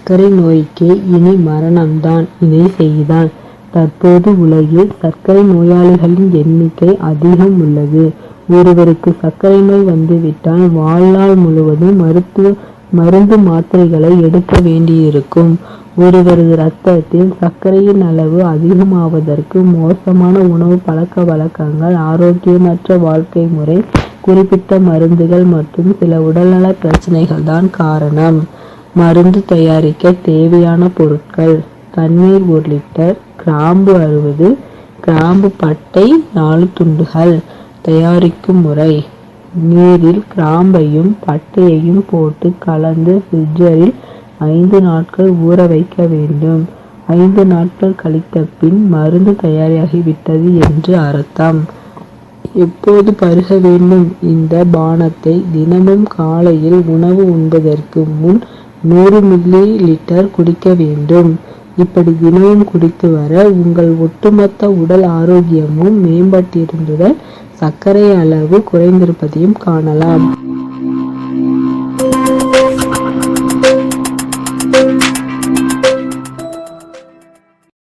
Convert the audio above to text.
சர்க்கரை நோய்க்கு இனி மரணம்தான் இதை செய்தான். தற்போது உலகில் சர்க்கரை நோயாளிகளின் எண்ணிக்கை அதிகம் உள்ளது. ஒருவருக்கு சர்க்கரை நோய் வந்துவிட்டால் வாழ்நாள் முழுவதும் மருந்து மாத்திரைகளை எடுக்க வேண்டியிருக்கும். ஒருவரது இரத்தத்தில் சர்க்கரையின் அளவு அதிகமாவதற்கு மோசமான உணவு பழக்க வழக்கங்கள், ஆரோக்கியமற்ற வாழ்க்கை முறை, குறிப்பிட்ட மருந்துகள் மற்றும் சில உடல்நல பிரச்சனைகள் தான் காரணம். மருந்து தயாரிக்க தேவையான பொருட்கள்: தண்ணீர் 1 லிட்டர், கிராம்பு 60, கிராம்பு பட்டை 4 துண்டுகள். தயாரிக்கும் முறை: நீரில் கிராம்பையும் பட்டையையும் போட்டு கலந்து ஃப்ரிட்ஜரில் 5 நாட்கள் ஊற வைக்க வேண்டும். 5 நாட்கள் கழித்த பின் மருந்து தயாராகிவிட்டது என்று அர்த்தம். எப்போது பருக வேண்டும்? இந்த பானத்தை தினமும் காலையில் உணவு உண்பதற்கு முன் 100 மில்லி லிட்டர் குடிக்க வேண்டும். இப்படி தினமும் குடித்து வர உங்கள் ஒட்டுமொத்த உடல் ஆரோக்கியமும் மேம்பட்டிருந்துடன் சர்க்கரை அளவு குறைந்திருப்பதையும் காணலாம்.